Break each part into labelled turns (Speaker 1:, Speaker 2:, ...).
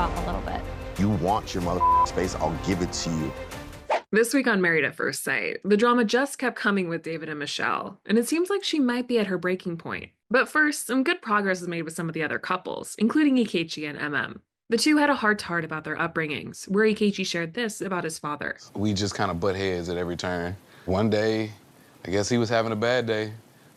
Speaker 1: off a little bit.
Speaker 2: You want your space, I'll give it to you.
Speaker 3: This week on Married at First Sight, the drama just kept coming with David and Michelle, and it seems like she might be at her breaking point. But first, some good progress is made with some of the other couples, including Ikechi and Emem. The two had a heart-to-heart about their upbringings, where Ikechi shared this about his father.
Speaker 4: We just kind of butt heads at every turn. One day, I guess he was having a bad day,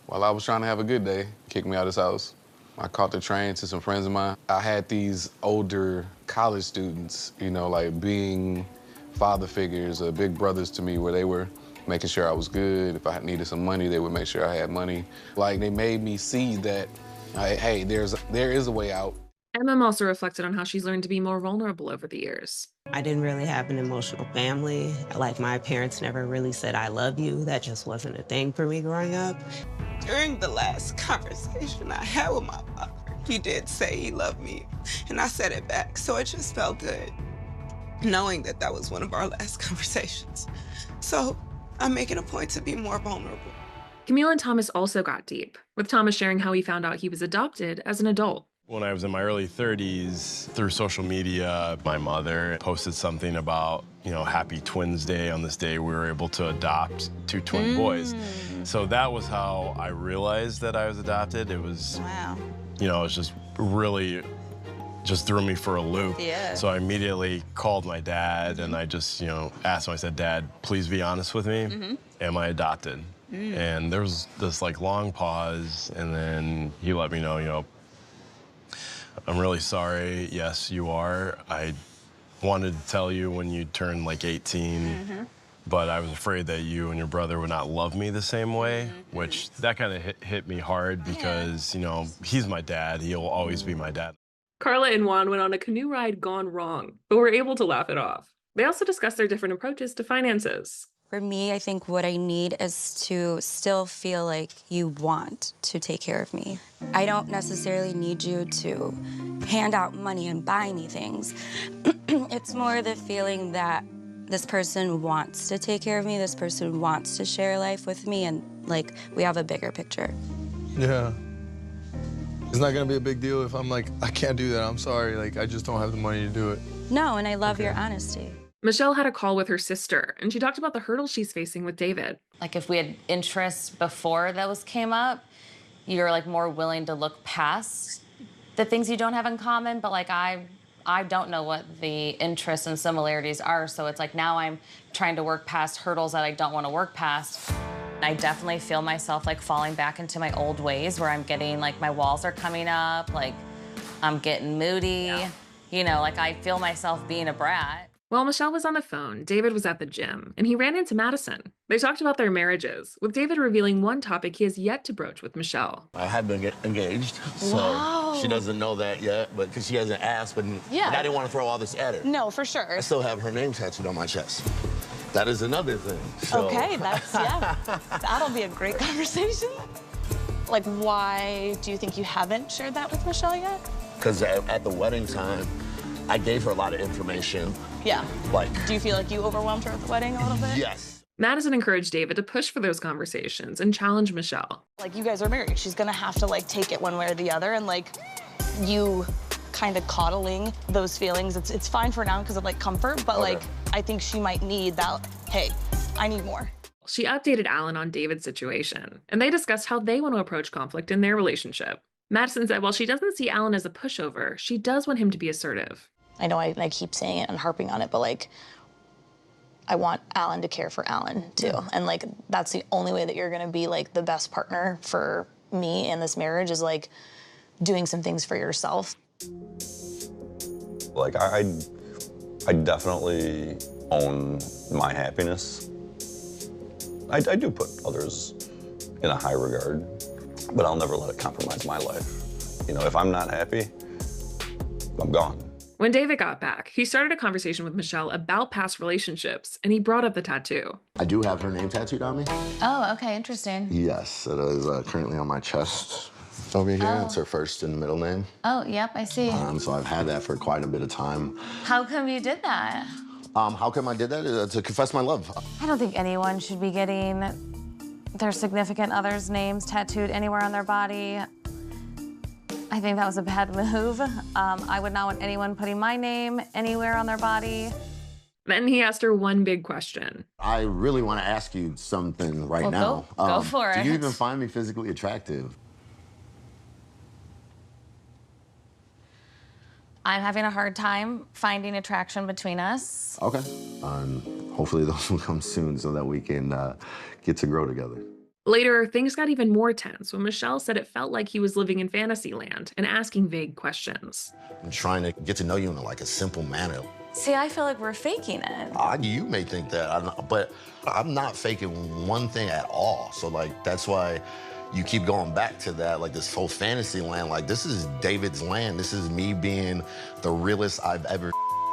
Speaker 4: while I was trying to have a good day. Kicked me out of his house. I caught the train to some friends of mine. I had these older college students, you know, like being father figures or big brothers to me, where they were making sure I was good. If I needed some money, they would make sure I had money. Like, they made me see that, hey, there is a way out.
Speaker 3: Emem also reflected on how she's learned to be more vulnerable over the years.
Speaker 5: I didn't really have an emotional family. Like, my parents never really said, I love you. That just wasn't a thing for me growing up. During the last conversation I had with my father, he did say he loved me, and I said it back, so it just felt good, knowing that that was one of our last conversations. So I'm making a point to be more vulnerable.
Speaker 3: Camille and Thomas also got deep, with Thomas sharing how he found out he was adopted as an adult.
Speaker 6: When I was in my early 30s, through social media, my mother posted something about, you know, Happy Twins Day. On this day, we were able to adopt 2 twin boys. So that was how I realized that I was adopted. It was,
Speaker 7: wow.
Speaker 6: You know, it was just really, just threw me for a loop.
Speaker 7: Yeah.
Speaker 6: So I immediately called my dad and I just, you know, asked him, I said, Dad, please be honest with me. Am I adopted? And there was this like long pause, and then he let me know, you know, I'm really sorry. Yes, you are. I wanted to tell you when you turned like 18, but I was afraid that you and your brother would not love me the same way, which that kind of hit me hard because, you know, he's my dad. He'll always be my dad.
Speaker 3: Karla and Juan went on a canoe ride gone wrong, but were able to laugh it off. They also discussed their different approaches to finances.
Speaker 1: For me, I think what I need is to still feel like you want to take care of me. I don't necessarily need you to hand out money and buy me things. It's more the feeling that this person wants to take care of me, this person wants to share life with me, and like we have a bigger picture.
Speaker 8: Yeah. It's not gonna be a big deal if I'm like, I can't do that, I'm sorry, like I just don't have the money to do it.
Speaker 1: No, and I love your honesty.
Speaker 3: Michelle had a call with her sister, and she talked about the hurdles she's facing with David.
Speaker 9: Like, if we had interests before those came up, you're like more willing to look past the things you don't have in common, but like I don't know what the interests and similarities are, so it's like now I'm trying to work past hurdles that I don't want to work past. I definitely feel myself like falling back into my old ways where I'm getting like my walls are coming up, like I'm getting moody, you know, like I feel myself being a brat.
Speaker 3: While Michelle was on the phone, David was at the gym, and he ran into Madison. They talked about their marriages, with David revealing one topic he has yet to broach with Michelle.
Speaker 10: I have been engaged, so she doesn't know that yet, but because she hasn't asked, but I didn't want to throw all this at her.
Speaker 7: No, for sure.
Speaker 10: I still have her name tattooed on my chest. That is another thing. So.
Speaker 7: Okay, that'll be a great conversation. Like, why do you think you haven't shared that with Michelle yet?
Speaker 10: Because at the wedding time, I gave her a lot of information.
Speaker 7: Yeah.
Speaker 10: Like.
Speaker 7: Do you feel like you overwhelmed her at the wedding a little bit?
Speaker 10: Yes.
Speaker 3: Madison encouraged David to push for those conversations and challenge Michelle.
Speaker 7: Like, you guys are married. She's gonna have to, like, take it one way or the other, and, like, you kind of coddling those feelings. It's fine for now because of, like, comfort, but, like, I think she might need that, hey, I need more.
Speaker 3: She updated Allen on David's situation, and they discussed how they want to approach conflict in their relationship. Madison said while she doesn't see Allen as a pushover, she does want him to be assertive.
Speaker 7: I know I keep saying it and harping on it, but, like, I want Allen to care for Allen, too. And, like, that's the only way that you're going to be, like, the best partner for me in this marriage is, like, doing some things for yourself.
Speaker 11: Like, I definitely own my happiness. I do put others in a high regard, but I'll never let it compromise my life. You know, if I'm not happy, I'm gone.
Speaker 3: When David got back, he started a conversation with Michelle about past relationships, and he brought up the tattoo.
Speaker 2: I do have her name tattooed on me.
Speaker 9: Oh, okay, interesting.
Speaker 2: Yes, it is currently on my chest over here.
Speaker 9: Oh.
Speaker 2: It's her first and middle name.
Speaker 9: Oh, yep, I see.
Speaker 2: So I've had that for quite a bit of time.
Speaker 9: How come you did that?
Speaker 2: How come I did that? To confess my love.
Speaker 12: I don't think anyone should be getting their significant other's names tattooed anywhere on their body. I think that was a bad move. I would not want anyone putting my name anywhere on their body.
Speaker 3: Then he asked her one big question.
Speaker 2: I really want to ask you something right now.
Speaker 12: Go for it.
Speaker 2: Do you even find me physically attractive?
Speaker 12: I'm having a hard time finding attraction between us.
Speaker 2: Okay. Hopefully those will come soon so that we can get to grow together.
Speaker 3: Later, things got even more tense when Michelle said it felt like he was living in fantasy land and asking vague questions.
Speaker 10: I'm trying to get to know you in like a simple manner.
Speaker 12: See, I feel like we're faking it.
Speaker 10: You may think that, but I'm not faking one thing at all. So like, that's why you keep going back to that, like this whole fantasy land. Like, this is David's land. This is me being the realest I've ever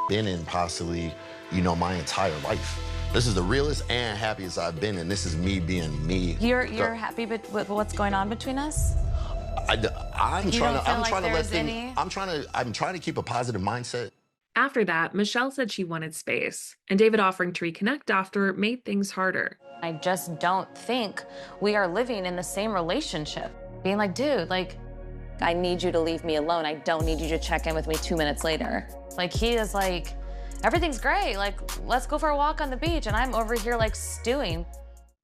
Speaker 10: been in, possibly, you know, my entire life. This is the realest and happiest I've been, and this is me being me.
Speaker 12: You're happy with what's going on between us?
Speaker 10: I'm trying to keep a positive mindset.
Speaker 3: After that, Michelle said she wanted space, and David offering to reconnect after made things harder.
Speaker 12: I just don't think we are living in the same relationship. Being like, dude, like, I need you to leave me alone. I don't need you to check in with me 2 minutes later. Like, he is like, everything's great. Like, let's go for a walk on the beach. And I'm over here like stewing.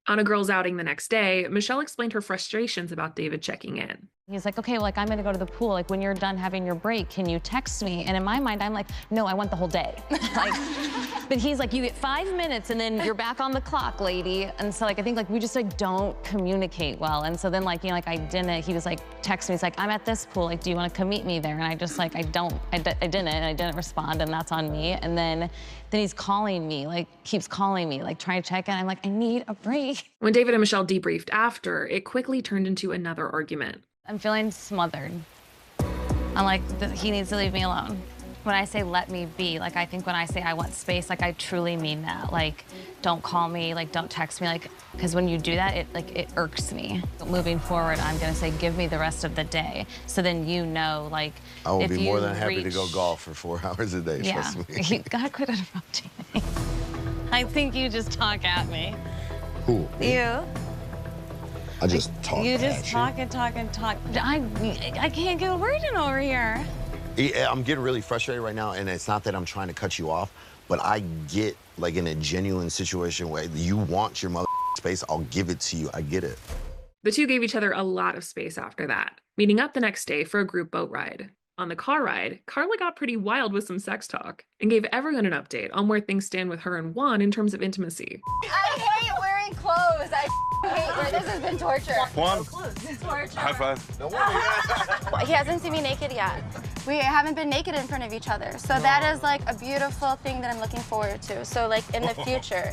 Speaker 3: On a girls' outing the next day, Michelle explained her frustrations about David checking in.
Speaker 12: He's like, okay, well, like, I'm gonna go to the pool. Like, when you're done having your break, can you text me? And in my mind, I'm like, no, I want the whole day. Like, but he's like, you get 5 minutes and then you're back on the clock, lady. And so, like, I think, like, we just, like, don't communicate well. And so then, like, you know, like, he was like, text me, he's like, I'm at this pool. Like, do you wanna come meet me there? And I just, like, I didn't respond, and that's on me. And then he's calling me, like, keeps calling me, like, trying to check in. I'm like, I need a break.
Speaker 3: When David and Michelle debriefed after, it quickly turned into another argument.
Speaker 12: I'm feeling smothered. I'm like, he needs to leave me alone. When I say let me be, like, I think when I say I want space, like, I truly mean that. Like, don't call me, like, don't text me, like, because when you do that, it irks me. Moving forward, I'm gonna say, give me the rest of the day. So then you know, like,
Speaker 10: I will be more than happy to go golf for 4 hours a day,
Speaker 12: yeah.
Speaker 10: Trust me.
Speaker 12: You gotta quit interrupting me. I think you just talk at me.
Speaker 10: Who?
Speaker 12: You.
Speaker 10: I just talk.
Speaker 12: You just talk and talk and talk. I can't get a word in over here.
Speaker 10: I'm getting really frustrated right now, and it's not that I'm trying to cut you off, but I get, like, in a genuine situation where you want your mother space, I'll give it to you. I get it.
Speaker 3: The two gave each other a lot of space after that, meeting up the next day for a group boat ride. On the car ride, Karla got pretty wild with some sex talk and gave everyone an update on where things stand with her and Juan in terms of intimacy.
Speaker 13: I hate wearing clothes. I hate where this has been torture.
Speaker 6: Juan,
Speaker 13: Torture.
Speaker 6: high five.
Speaker 13: He hasn't seen me naked yet. We haven't been naked in front of each other. So that is like a beautiful thing that I'm looking forward to. So like in the future.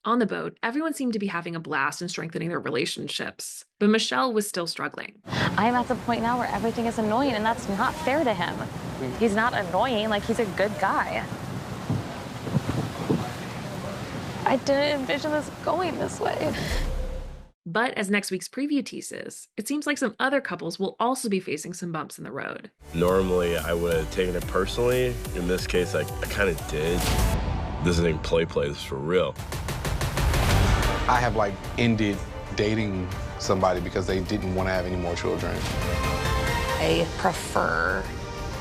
Speaker 3: On the boat, everyone seemed to be having a blast and strengthening their relationships, but Michelle was still struggling.
Speaker 12: I'm at the point now where everything is annoying, and that's not fair to him. He's not annoying, like, he's a good guy. I didn't envision this going this way.
Speaker 3: But as next week's preview teases, it seems like some other couples will also be facing some bumps in the road.
Speaker 6: Normally, I would have taken it personally. In this case, I kind of did. This ain't play, this is for real.
Speaker 4: I have, like, ended dating somebody because they didn't want to have any more children.
Speaker 7: I prefer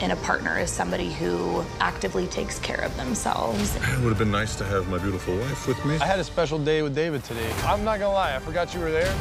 Speaker 7: in a partner is somebody who actively takes care of themselves.
Speaker 14: It would have been nice to have my beautiful wife with me.
Speaker 8: I had a special day with David today. I'm not gonna lie, I forgot you were there.